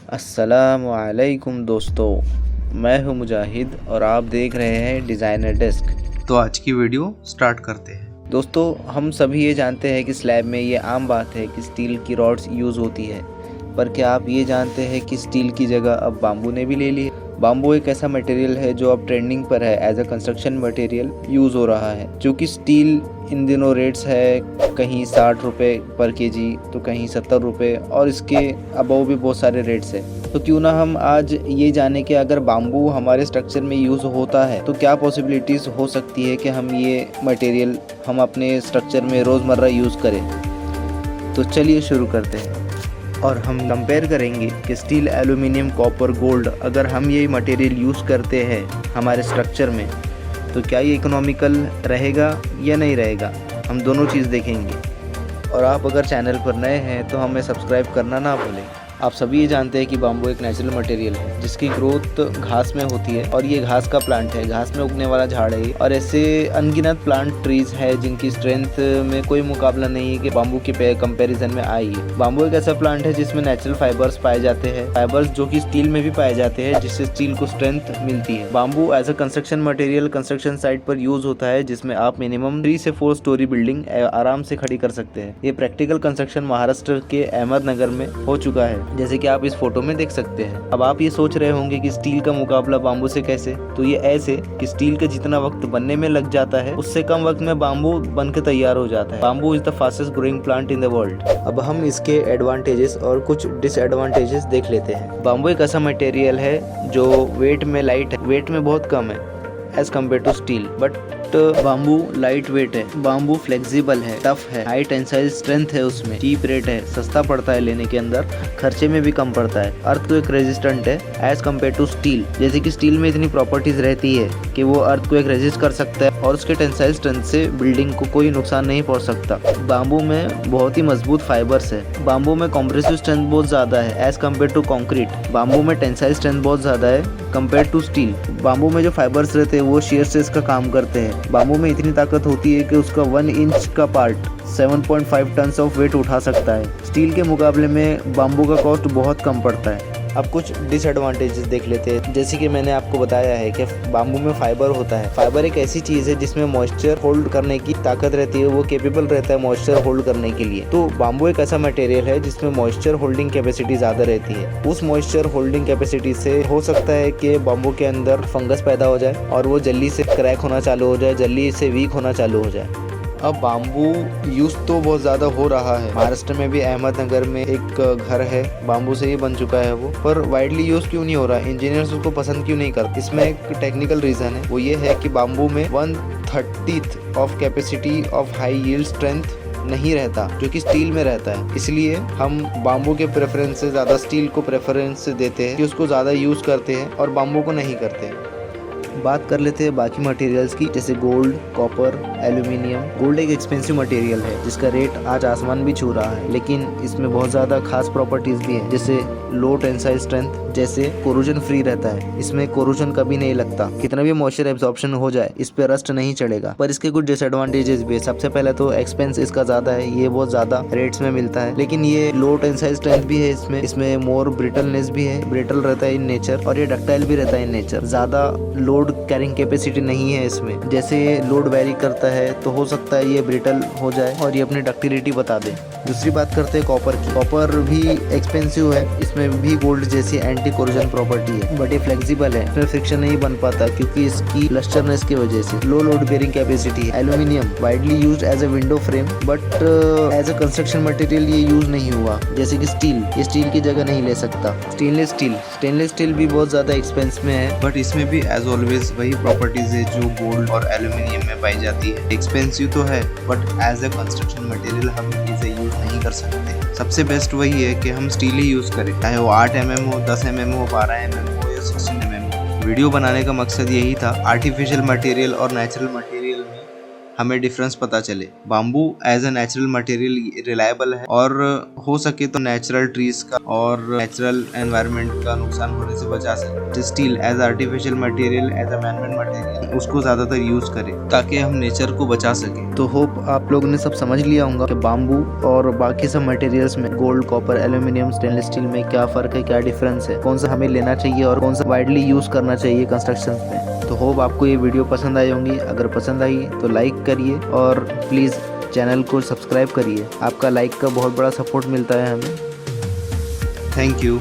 अस्सलामुअलैकुम दोस्तों, मैं हूं मुजाहिद और आप देख रहे हैं डिज़ाइनर डेस्क। तो आज की वीडियो स्टार्ट करते हैं। दोस्तों, हम सभी ये जानते हैं कि स्लैब में ये आम बात है कि स्टील की रॉड्स यूज़ होती है, पर क्या आप ये जानते हैं कि स्टील की जगह अब बाम्बू ने भी ले ली है। बाम्बू एक ऐसा मटेरियल है जो अब ट्रेंडिंग पर है, as a construction material use हो रहा है। क्योंकि स्टील इन दिनों रेट्स है कहीं 60 रुपये पर केजी तो कहीं 70 रुपये और इसके अबव भी बहुत सारे रेट्स है। तो क्यों ना हम आज ये जाने कि अगर बाम्बू हमारे स्ट्रक्चर में यूज़ होता है तो क्या पॉसिबिलिटीज़ हो सकती है कि हम ये मटेरियल हम अपने स्ट्रक्चर में रोज़मर्रा यूज़ करें। तो चलिए शुरू करते हैं और हम कंपेयर करेंगे कि स्टील, एल्यूमिनियम, कॉपर, गोल्ड, अगर हम ये मटेरियल यूज़ करते हैं हमारे स्ट्रक्चर में तो क्या ये इकोनॉमिकल रहेगा या नहीं रहेगा, हम दोनों चीज़ देखेंगे। और आप अगर चैनल पर नए हैं तो हमें सब्सक्राइब करना ना भूलें। आप सभी ये जानते हैं कि बाम्बू एक नेचुरल मटेरियल है जिसकी ग्रोथ घास में होती है और ये घास का प्लांट है, घास में उगने वाला झाड़ है और ऐसे अनगिनत प्लांट ट्रीज है जिनकी स्ट्रेंथ में कोई मुकाबला नहीं है कि बाम्बू के कंपैरिजन में आई है। बाम्बू एक ऐसा प्लांट है जिसमें नेचुरल फाइबर्स पाए जाते हैं, फाइबर्स जो कि स्टील में भी पाए जाते हैं, जिससे स्टील को स्ट्रेंथ मिलती है। Bamboo as a construction material construction site पर यूज होता है जिसमें आप मिनिमम 3 से 4 स्टोरी बिल्डिंग आराम से खड़ी कर सकते हैं। ये प्रैक्टिकल कंस्ट्रक्शन महाराष्ट्र के अहमदनगर में हो चुका है, जैसे कि आप इस फोटो में देख सकते हैं। अब आप ये सोच रहे होंगे कि स्टील का मुकाबला बाम्बू से कैसे, तो ये ऐसे कि स्टील का जितना वक्त बनने में लग जाता है उससे कम वक्त में बाम्बू बन के तैयार हो जाता है। Bamboo is the fastest growing plant in the world. अब हम इसके एडवांटेजेस और कुछ डिसएडवांटेजेस देख लेते हैं। बाम्बू एक ऐसा मटेरियल है जो वेट में लाइट है, वेट में बहुत कम है as compare to steel, but bamboo light weight है, बाम्बू फ्लेक्सिबल है, टफ है, हाई टेंसाइल स्ट्रेंथ है, उसमें चीप रेट है, सस्ता पड़ता है लेने के अंदर, खर्चे में भी कम पड़ता है, अर्थक्वेक रेजिस्टेंट है एज कम्पेयर टू स्टील। जैसे कि स्टील में इतनी प्रॉपर्टीज रहती है कि वो अर्थक्वेक रेजिस्ट कर सकता है और उसके टेंसाइल स्ट्रेंथ से बिल्डिंग को कोई नुकसान नहीं पहुंच सकता। बाम्बू में बहुत ही मजबूत फाइबर्स है। बाम्बू में कॉम्प्रेसिव स्ट्रेंथ बहुत ज्यादा है as compare to concrete. Bamboo में टेंसाइल स्ट्रेंथ बहुत ज्यादा है कम्पेयर टू स्टील। बाम्बू में जो फाइबर्स रहते हैं वो शेयर स्ट्रेस का काम करते हैं। बाम्बू में इतनी ताकत होती है कि उसका 1 इंच का पार्ट 7.5 टन ऑफ वेट उठा सकता है। स्टील के मुकाबले में बाम्बू का कॉस्ट बहुत कम पड़ता है। अब कुछ डिसएडवांटेजेस देख लेते हैं। जैसे कि मैंने आपको बताया है कि बाम्बू में फाइबर होता है। फाइबर एक ऐसी चीज है जिसमें मॉइस्चर होल्ड करने की ताकत रहती है, वो केपेबल रहता है मॉइस्चर होल्ड करने के लिए। तो बाम्बू एक ऐसा मटेरियल है जिसमें मॉइस्चर होल्डिंग कैपेसिटी ज्यादा रहती है। उस मॉइस्चर होल्डिंग कैपेसिटी से हो सकता है कि बाम्बू के अंदर फंगस पैदा हो जाए और वो जल्दी से क्रैक होना चालू हो जाए, जल्दी से वीक होना चालू हो जाए। अब बाम्बू यूज तो बहुत ज़्यादा हो रहा है। महाराष्ट्र में भी अहमदनगर में एक घर है, बाम्बू से ही बन चुका है वो, पर वाइडली यूज क्यों नहीं हो रहा, इंजीनियर्स उसको पसंद क्यों नहीं करते। इसमें एक टेक्निकल रीजन है, वो ये है कि बाम्बू में 1/30 of capacity of high yield strength नहीं रहता जो कि स्टील में रहता है। इसलिए हम बाम्बू के प्रेफरेंस से ज़्यादा स्टील को प्रेफरेंस देते हैं कि उसको ज़्यादा यूज करते हैं और बाम्बू को नहीं करते। बात कर लेते हैं बाकी मटेरियल्स की, जैसे गोल्ड, कॉपर, एल्यूमिनियम। गोल्ड एक एक्सपेंसिव मटेरियल है जिसका रेट आज आसमान भी छू रहा है, लेकिन इसमें बहुत ज़्यादा खास प्रॉपर्टीज भी हैं, जैसे लो टेंसाइल स्ट्रेंथ, जैसे कोरोजन फ्री रहता है, इसमें कोरोजन कभी नहीं लगता, कितना भी मॉइस्चर एब्जॉर्प्शन हो जाए इस पे रस्ट नहीं चढ़ेगा। पर इसके कुछ डिसएडवांटेजेस भी है। सबसे पहले तो एक्सपेंस इसका ज़्यादा है, ये बहुत ज़्यादा रेट्स में मिलता है, लेकिन ये लो टेंसाइल स्ट्रेंथ भी है, इसमें मोर ब्रिटलनेस भी है, ब्रिटल रहता है इन नेचर, और ये डक्टाइल भी रहता है इन नेचर। ज़्यादा लोड कैरिंग कैपेसिटी नहीं है इसमें, जैसे लोड वेरी करता है तो हो सकता है ये ब्रिटल हो जाए और ये अपनी डक्टिलिटी बता दे। दूसरी बात करते हैं कॉपर की। कॉपर भी एक्सपेंसिव है, इसमें भी गोल्ड जैसी एंटी कोरोजन प्रॉपर्टी है, बट ये फ्लेक्सिबल है, इसमें फ्रिक्शन नहीं बन पाता क्योंकि इसकी लस्टरनेस की वजह से। लो लोड बेरिंग कैपेसिटी है। Aluminium widely used as a window frame, but as a construction material ये यूज नहीं हुआ, जैसे कि स्टील, ये स्टील की जगह नहीं ले सकता। स्टेनलेस स्टील भी बहुत ज्यादा एक्सपेंस में है, बट इसमें भी एज ऑलवेज वही प्रॉपर्टीज है जो गोल्ड और एल्यूमिनियम में पाई जाती है। एक्सपेंसिव तो है but as a construction material हम इसे यूज नहीं कर सकते। सबसे बेस्ट वही है कि हम स्टील ही यूज करें, चाहे वो 8 mm हो, 10 mm हो, 12 mm हो या 16 mm हो। वीडियो बनाने का मकसद यही था, आर्टिफिशियल मटेरियल और नेचुरल मटेरियल में हमें डिफरेंस पता चले। Bamboo as a natural material reliable है और हो सके तो नेचुरल ट्रीज का और नेचुरल एनवायरनमेंट का नुकसान होने से बचा सके। Steel as artificial material, as a manmade material, उसको ज्यादातर यूज करें ताकि हम नेचर को बचा सके। तो होप आप लोगों ने सब समझ लिया होगा कि बाम्बू और बाकी सब मटेरियल्स में gold, copper, aluminium, stainless steel में क्या फर्क है, क्या डिफरेंस है, कौन सा हमें लेना चाहिए और कौन सा वाइडली यूज करना चाहिए कंस्ट्रक्शन में। तो होप आपको ये वीडियो पसंद आई होंगी। अगर पसंद आई तो लाइक करिए और प्लीज़ चैनल को सब्सक्राइब करिए। आपका लाइक का बहुत बड़ा सपोर्ट मिलता है हमें। Thank you.